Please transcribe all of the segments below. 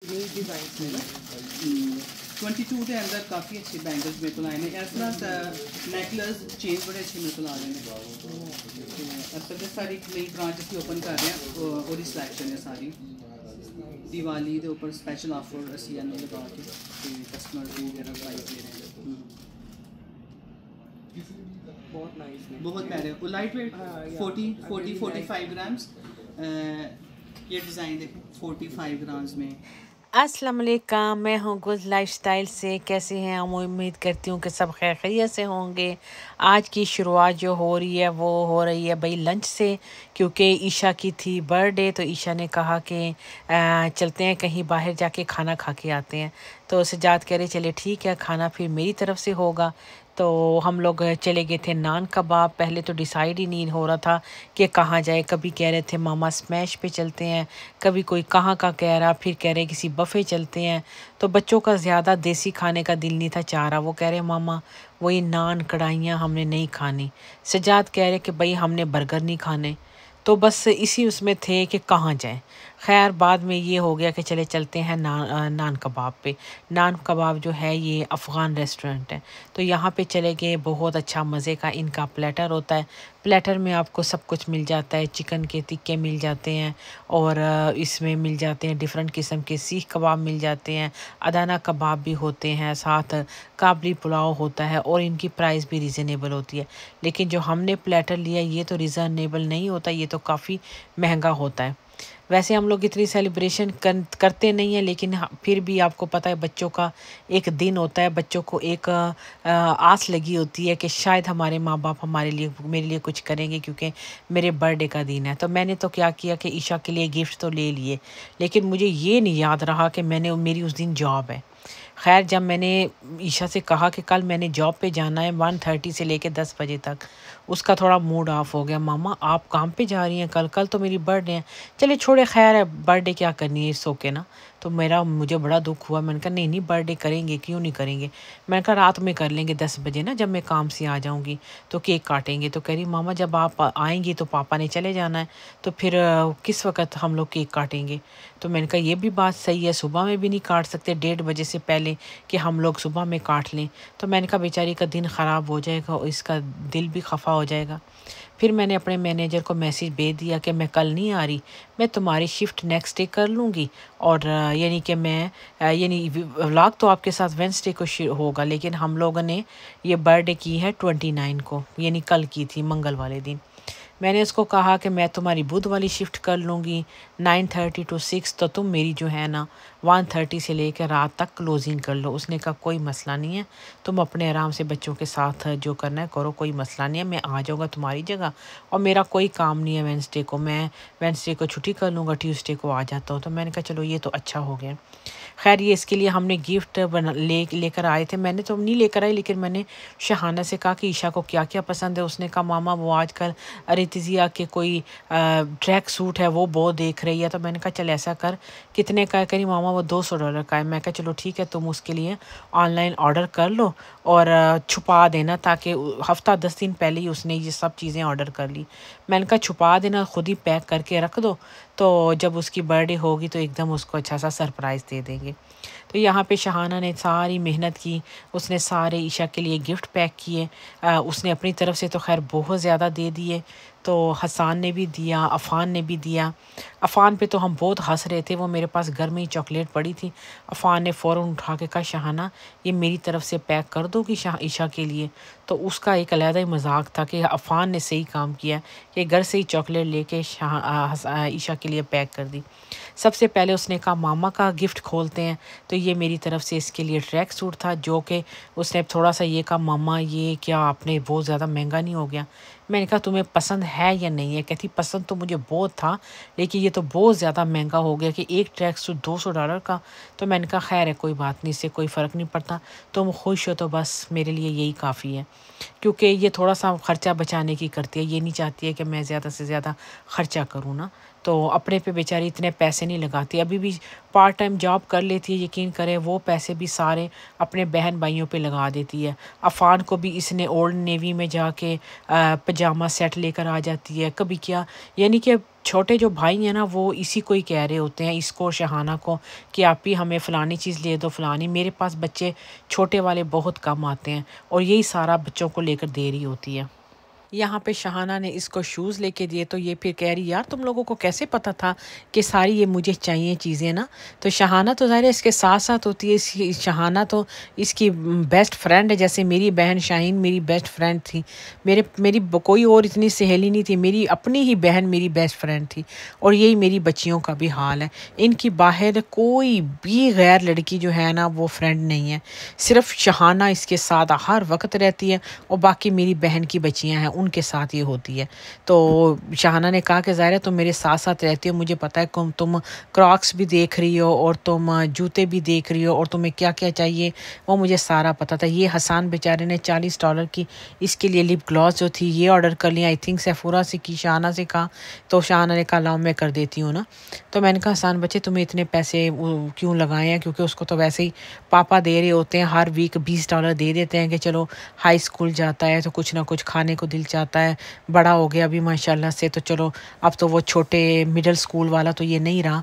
New design में ना 22 के अंदर काफ़ी अच्छे बैंगल्स मेरे को आए हैं। इस तरह नेकलेस चेन बड़े अच्छे मेरे को आ रहे हैं। असल में सारी नई ब्रांच इसकी ओपन कर रहे हैं और सिलेक्शन है सारी। दिवाली के ऊपर स्पेशल ऑफर असी लगा के कस्टमर वगैरह प्राइस दे रहे हैं। बहुत नाइस है, बहुत प्यारे लाइट वेट 45 ग्राम्स। ये डिज़ाइन देखें 45 ग्राम्स में। अस्सलाम वालेकुम, मैं हूँ गुल लाइफस्टाइल से। कैसे हैं हम? उम्मीद करती हूँ कि सब खैर खैरियत से होंगे। आज की शुरुआत जो हो रही है वो हो रही है भाई लंच से, क्योंकि ईशा की थी बर्थडे। तो ईशा ने कहा कि चलते हैं कहीं बाहर जाके खाना खा के आते हैं। तो सजाद कह रहे चले ठीक है, खाना फिर मेरी तरफ से होगा। तो हम लोग चले गए थे नान कबाब। पहले तो डिसाइड ही नहीं हो रहा था कि कहाँ जाए। कभी कह रहे थे मामा स्मैश पे चलते हैं, कभी कोई कहाँ का कह रहा, फिर कह रहे किसी बफ़े चलते हैं। तो बच्चों का ज़्यादा देसी खाने का दिल नहीं था चाह रहा। वो कह रहे मामा वही नान कढ़ाइयाँ हमने नहीं खानी। सजाद कह रहे कि भाई हमने बर्गर नहीं खाने। तो बस इसी उसमें थे कि कहाँ जाएं। खैर बाद में ये हो गया कि चले चलते हैं नान कबाब पे। नान कबाब जो है ये अफ़गान रेस्टोरेंट है। तो यहाँ पे चले गए। बहुत अच्छा मज़े का इनका प्लेटर होता है। प्लेटर में आपको सब कुछ मिल जाता है। चिकन के टिक्के मिल जाते हैं और इसमें मिल जाते हैं डिफरेंट किस्म के सीख कबाब मिल जाते हैं। अदाना कबाब भी होते हैं, साथ काबली पुलाव होता है और इनकी प्राइस भी रीज़नेबल होती है। लेकिन जो हमने प्लेटर लिया ये तो रीज़नेबल नहीं होता, ये तो काफ़ी महंगा होता है। वैसे हम लोग इतनी सेलिब्रेशन करते नहीं हैं, लेकिन फिर भी आपको पता है बच्चों का एक दिन होता है। बच्चों को एक आस लगी होती है कि शायद हमारे माँ बाप हमारे लिए मेरे लिए कुछ करेंगे, क्योंकि मेरे बर्थडे का दिन है। तो मैंने तो क्या किया कि ईशा के लिए गिफ्ट तो ले लिए, लेकिन मुझे ये नहीं याद रहा कि मेरी उस दिन जॉब है। खैर जब मैंने ईशा से कहा कि कल मैंने जॉब पे जाना है 1:30 से लेके 10 बजे तक, उसका थोड़ा मूड ऑफ हो गया। मामा आप काम पे जा रही हैं कल तो मेरी बर्थडे है। चले छोड़े, खैर है बर्थडे क्या करनी है, सो के ना। तो मुझे बड़ा दुख हुआ। मैंने कहा नहीं बर्थडे करेंगे, क्यों नहीं करेंगे। मैंने कहा रात में कर लेंगे 10 बजे ना, जब मैं काम से आ जाऊँगी तो केक काटेंगे। तो कह रही मामा जब आप आएंगी तो पापा ने चले जाना है, तो फिर किस वक्त हम लोग केक काटेंगे। तो मैंने कहा ये भी बात सही है, सुबह में भी नहीं काट सकते 1:30 बजे से पहले कि हम लोग सुबह में काट लें। तो मैंने कहा बेचारी का दिन ख़राब हो जाएगा और इसका दिल भी खफा हो जाएगा। फिर मैंने अपने मैनेजर को मैसेज भेज दिया कि मैं कल नहीं आ रही, मैं तुम्हारी शिफ्ट नेक्स्ट डे कर लूँगी। और यानी कि मैं यानी व्लॉग तो आपके साथ वेंसडे को होगा, लेकिन हम लोगों ने ये बर्थडे की है 29 को, यानी कल की थी, मंगल वाले दिन। मैंने उसको कहा कि मैं तुम्हारी बुध वाली शिफ्ट कर लूँगी 9:30 to 6, तो तुम मेरी जो है ना 1:30 से लेकर रात तक क्लोजिंग कर लो। उसने कहा कोई मसला नहीं है, तुम अपने आराम से बच्चों के साथ जो करना है करो, कोई मसला नहीं है, मैं आ जाऊँगा तुम्हारी जगह। और मेरा कोई काम नहीं है वेंसडे को, मैं वेंसडे को छुट्टी कर लूँगा, ट्यूसडे को आ जाता हूँ। तो मैंने कहा चलो ये तो अच्छा हो गया। खैर ये इसके लिए हमने गिफ्ट लेकर आए थे। मैंने तो नहीं लेकर आई, लेकिन मैंने शहाना से कहा कि ईशा को क्या क्या पसंद है। उसने कहा मामा वो आजकल अरितिजिया के कोई ट्रैक सूट है वो बहुत देख रही है। तो मैंने कहा चल ऐसा कर, कितने का है? करी मामा वो $200 का है। मैं कहा चलो ठीक है, तुम उसके लिए ऑनलाइन ऑर्डर कर लो और छुपा देना, ताकि हफ्ता 10 दिन पहले ही उसने ये सब चीज़ें ऑर्डर कर ली। मैंने कहा छुपा देना, खुद ही पैक करके रख दो, तो जब उसकी बर्थडे होगी तो एकदम उसको अच्छा सा सरप्राइज़ दे देंगे। तो यहाँ पे शहाना ने सारी मेहनत की, उसने सारे ईशा के लिए गिफ्ट पैक किए। उसने अपनी तरफ से तो खैर बहुत ज़्यादा दे दिए, तो हसान ने भी दिया, अफ़ान ने भी दिया। अफ़ान पे तो हम बहुत हंस रहे थे, वो मेरे पास घर में ही चॉकलेट पड़ी थी। अफ़ान ने फ़ौरन उठा के कहा शहाना ये मेरी तरफ से पैक कर दोगी ईशा के लिए। तो उसका एक अलहदा ही मजाक था कि अफ़ान ने सही काम किया कि घर से ही चॉकलेट लेके ईशा के लिए पैक कर दी। सबसे पहले उसने कहा मामा का गिफ्ट खोलते हैं। तो ये मेरी तरफ से इसके लिए ट्रैक सूट था, जो कि उसने थोड़ा सा ये कहा मामा ये क्या आपने बहुत ज़्यादा महंगा नहीं हो गया। मैंने कहा तुम्हें पसंद है या नहीं है? कहती पसंद तो मुझे बहुत था, लेकिन ये तो बहुत ज़्यादा महंगा हो गया कि एक ट्रैक सूट $200 का। तो मैंने कहा खैर है कोई बात नहीं, इससे कोई फ़र्क नहीं पड़ता, तुम खुश हो तो बस मेरे लिए यही काफ़ी है। क्योंकि ये थोड़ा सा ख़र्चा बचाने की करती है, ये नहीं चाहती है कि मैं ज़्यादा से ज़्यादा ख़र्चा करूँ ना। तो अपने पे बेचारी इतने पैसे नहीं लगाती। अभी भी पार्ट टाइम जॉब कर लेती है, यकीन करें वो पैसे भी सारे अपने बहन भाइयों पे लगा देती है। अफ़ान को भी इसने ओल्ड नेवी में जाके पजामा सेट लेकर आ जाती है। कभी क्या यानी कि छोटे जो भाई हैं ना वो इसी को ही कह रहे होते हैं, इसको, शहाना को, कि आप ही हमें फ़लानी चीज़ ले दो, फ़लानी। मेरे पास बच्चे छोटे वाले बहुत कम आते हैं और यही सारा बच्चों को लेकर दे रही होती है। यहाँ पे शहाना ने इसको शूज़ लेके दिए तो ये फिर कह रही यार तुम लोगों को कैसे पता था कि सारी ये मुझे चाहिए चीज़ें ना। तो शहाना तो ज़ाहिर है इसके साथ साथ होती है, इसकी शहाना तो इसकी बेस्ट फ्रेंड है, जैसे मेरी बहन शाहीन मेरी बेस्ट फ्रेंड थी। मेरी कोई और इतनी सहेली नहीं थी, मेरी अपनी ही बहन मेरी बेस्ट फ्रेंड थी। और यही मेरी बच्चियों का भी हाल है, इनकी बाहर कोई भी गैर लड़की जो है ना वो फ्रेंड नहीं है, सिर्फ शहाना इसके साथ हर वक्त रहती है और बाकी मेरी बहन की बच्चियाँ हैं उनके साथ ये होती है। तो शहाना ने कहा कि ज़ाहिर है तुम मेरे साथ साथ रहती हो, मुझे पता है तुम क्रॉक्स भी देख रही हो और तुम जूते भी देख रही हो और तुम्हें क्या क्या चाहिए वो मुझे सारा पता था। ये हसान बेचारे ने $40 की इसके लिए लिप ग्लॉस जो थी ये ऑर्डर कर लिया। आई थिंक सैफूरा से की, शहाना से कहा, तो शहाना ने कहा लाओ मैं कर देती हूँ ना। तो मैंने कहा हसान बच्चे तुम्हें इतने पैसे क्यों लगाए हैं, क्योंकि उसको तो वैसे ही पापा दे रहे होते हैं, हर वीक $20 दे देते हैं कि चलो हाई स्कूल जाता है तो कुछ ना कुछ खाने को दिल चाहता है, बड़ा हो गया अभी माशाल्लाह से, तो चलो अब तो वो छोटे मिडिल स्कूल वाला तो ये नहीं रहा,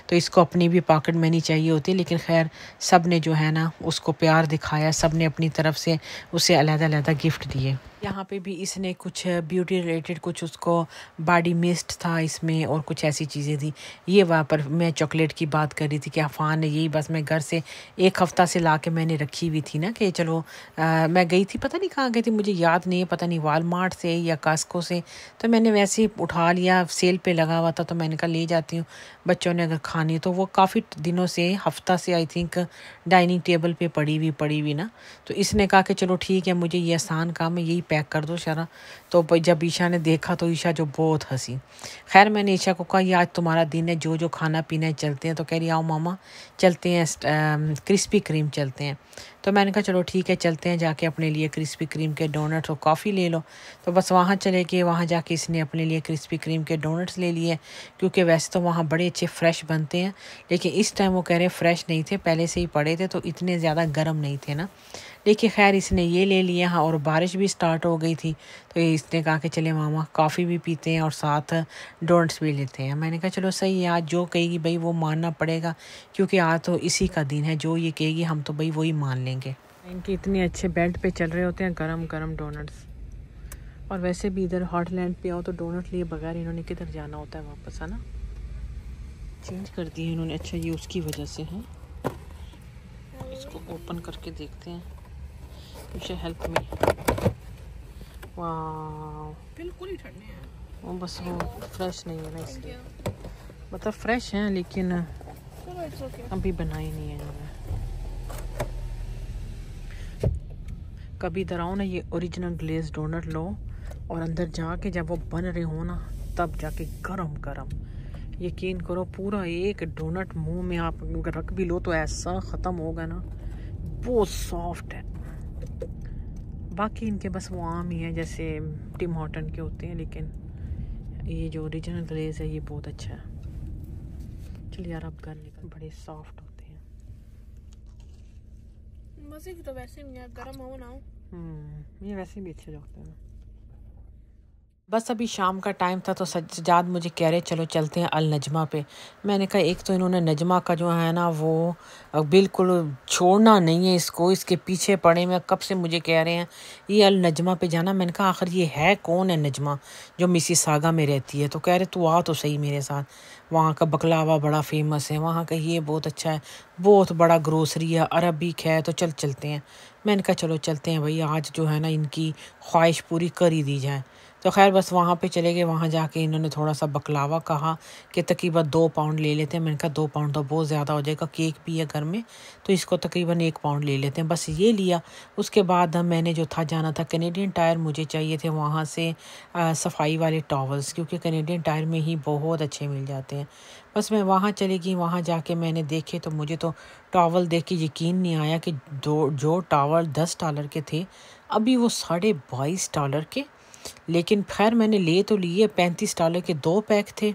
तो इसको अपनी भी पॉकेट मनी चाहिए होती है। लेकिन खैर सब ने जो है ना उसको प्यार दिखाया, सब ने अपनी तरफ से उसे अलग-अलग गिफ्ट दिए। यहाँ पे भी इसने कुछ ब्यूटी रिलेटेड कुछ उसको बॉडी मिस्ट था इसमें और कुछ ऐसी चीज़ें थी। ये वहाँ पर मैं चॉकलेट की बात कर रही थी कि अफ़ान ने यही बस मैं घर से 1 हफ़्ता से ला के मैंने रखी हुई थी ना कि चलो मैं गई थी, पता नहीं कहाँ गई थी मुझे याद नहीं है, पता नहीं वालमार्ट से या कास्को से, तो मैंने वैसे ही उठा लिया, सेल पे लगा हुआ था तो मैंने कहा ले जाती हूँ बच्चों ने अगर खानी। तो वो काफ़ी दिनों से, हफ़्ता से आई थिंक डाइनिंग टेबल पे पड़ी हुई ना, तो इसने कहा कि चलो ठीक है मुझे ये आसान काम है, यही पैक कर दो शरा। तो जब ईशा ने देखा तो ईशा जो बहुत हंसी। खैर मैंने ईशा को कहा ये आज तुम्हारा दिन है, जो जो खाना पीना है चलते हैं। तो कह रही आओ मामा चलते हैं, क्रिस्पी क्रीम चलते हैं। तो मैंने कहा चलो ठीक है चलते हैं, जाके अपने लिए क्रिस्पी क्रीम के डोनट्स और कॉफ़ी ले लो। तो बस वहाँ चले गए, वहाँ जाके इसने अपने लिए क्रिस्पी क्रीम के डोनट्स ले लिए, क्योंकि वैसे तो वहाँ बड़े अच्छे फ्रेश बनते हैं, लेकिन इस टाइम वो कह रहे फ्रेश नहीं थे, पहले से ही पड़े थे तो इतने ज़्यादा गर्म नहीं थे ना। लेकिन खैर इसने ये ले लिया। हाँ, और बारिश भी स्टार्ट हो गई थी तो इसने कहा कि चले मामा कॉफ़ी भी पीते हैं और साथ डोनट्स भी लेते हैं। मैंने कहा चलो सही है, आज जो कहेगी भाई वो मानना पड़ेगा, क्योंकि आज तो इसी का दिन है, जो ये कहेगी हम तो भाई वही मान लेंगे। इनके इतने अच्छे बेल्ट पे चल रहे होते हैं गरम गरम डोनट्स। और वैसे भी इधर हॉटलैंड पे आओ तो डोनट लिए बगैर इन्होंने किधर जाना होता है वापस, है ना। चेंज कर दिए इन्होंने। अच्छा ये उसकी वजह से है। इसको ओपन करके देखते हैं। Help me. वाह बिल्कुल ही ठंडे हैं वो, बस वो फ्रेश नहीं है ना इसलिए, मतलब फ्रेश हैं लेकिन अभी बनाई नहीं है इन्होंने। कभी इधर आओ ना, ये ओरिजिनल ग्लेज डोनट लो और अंदर जाके जब वो बन रहे हो ना तब जाके गरम गरम, यकीन करो पूरा एक डोनट मुंह में आप रख भी लो तो ऐसा ख़त्म होगा ना, बहुत सॉफ्ट है। बाकी इनके बस वो आम ही है जैसे टिम हॉर्टन के होते हैं, लेकिन ये जो ओरिजिनल ग्लेज है ये बहुत अच्छा है। चलिए यार अब घर निकल, बड़े सॉफ्ट होते हैं। मज़े की तो वैसे भी यार, गरम हो ना हो। ये वैसे भी अच्छे लगते हैं। बस अभी शाम का टाइम था तो सज्जाद मुझे कह रहे चलो चलते हैं अल नजमा पे। मैंने कहा एक तो इन्होंने नजमा का जो है ना वो बिल्कुल छोड़ना नहीं है इसको, इसके पीछे पड़े में कब से मुझे कह रहे हैं ये अल नजमा पे जाना। मैंने कहा आखिर ये है कौन है नजमा जो मिसिसागा में रहती है। तो कह रहे तू आ तो सही मेरे साथ, वहाँ का बकलावा बड़ा फेमस है, वहाँ का ये बहुत अच्छा है, बहुत बड़ा ग्रोसरी है, अरबिक है, तो चलते हैं। मैंने कहा चलो चलते हैं भाई, आज जो है ना इनकी ख्वाहिश पूरी कर ही दी जाए। तो खैर बस वहाँ पे चले गए। वहाँ जाके इन्होंने थोड़ा सा बकलावा कहा कि तकरीबन 2 पाउंड ले लेते हैं। मैंने कहा 2 पाउंड तो बहुत ज़्यादा हो जाएगा, केक भी है घर में तो इसको तकरीबन 1 पाउंड ले लेते हैं। बस ये लिया। उसके बाद मैंने जो था जाना था कैनेडियन टायर, मुझे चाहिए थे वहाँ से सफाई वाले टॉवल्स, क्योंकि कैनेडियन टायर में ही बहुत अच्छे मिल जाते हैं। बस मैं वहाँ चली गई। वहाँ जाके मैंने देखे तो मुझे तो टॉवल देख के यकीन नहीं आया कि जो टॉवल $10 के थे अभी वो $22.5 के। लेकिन खैर मैंने ले तो लिए, $35 के 2 पैक थे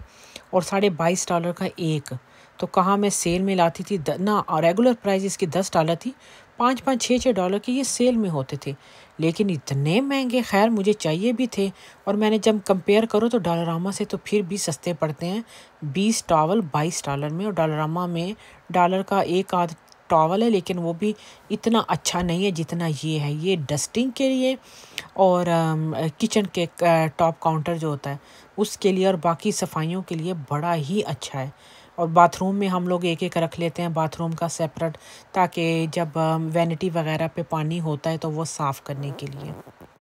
और $22.5 का एक। तो कहाँ मैं सेल में लाती थी ना, रेगुलर प्राइस इसकी $10 थी, 5-5 6-6 डॉलर के ये सेल में होते थे, लेकिन इतने महंगे। खैर मुझे चाहिए भी थे, और मैंने जब कंपेयर करो तो डॉलरामा से तो फिर भी सस्ते पड़ते हैं। 20 टॉवल 22 डॉलर में, और डॉलरामा में डॉलर का एक आध टॉवल है, लेकिन वो भी इतना अच्छा नहीं है जितना ये है। ये डस्टिंग के लिए और किचन के टॉप काउंटर जो होता है उसके लिए, और बाकी सफाइयों के लिए बड़ा ही अच्छा है। और बाथरूम में हम लोग एक एक रख लेते हैं बाथरूम का सेपरेट, ताकि जब वैनिटी वगैरह पे पानी होता है तो वो साफ़ करने के लिए।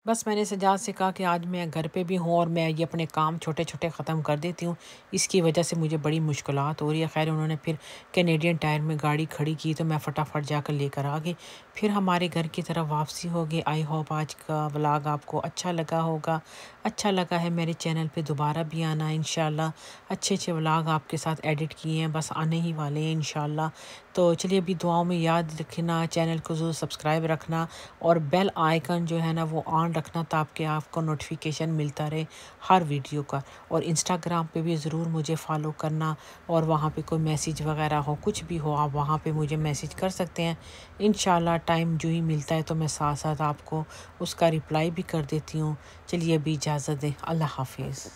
बस मैंने सजाद से कहा कि आज मैं घर पे भी हूँ और मैं ये अपने काम छोटे छोटे ख़त्म कर देती हूँ, इसकी वजह से मुझे बड़ी मुश्किलात हो रही है। खैर उन्होंने फिर कैनेडियन टायर में गाड़ी खड़ी की तो मैं फटाफट जाकर लेकर आ गई। फिर हमारे घर की तरफ वापसी होगी। आई होप आज का व्लॉग आपको अच्छा लगा होगा। अच्छा लगा है मेरे चैनल पे दोबारा भी आना इंशाल्लाह। अच्छे अच्छे व्लॉग आपके साथ एडिट किए हैं, बस आने ही वाले हैं इंशाल्लाह। तो चलिए अभी दुआओं में याद रखना, चैनल को ज़रूर सब्सक्राइब रखना और बेल आइकन जो है ना वो ऑन रखना, ताकि आपको नोटिफिकेशन मिलता रहे हर वीडियो का। और इंस्टाग्राम पे भी ज़रूर मुझे फॉलो करना, और वहाँ पे कोई मैसेज वगैरह हो, कुछ भी हो, आप वहाँ पे मुझे मैसेज कर सकते हैं। इंशाल्लाह टाइम जो ही मिलता है तो मैं साथ साथ आपको उसका रिप्लाई भी कर देती हूँ। चलिए अभी इजाज़त दें। अल्लाह हाफिज़।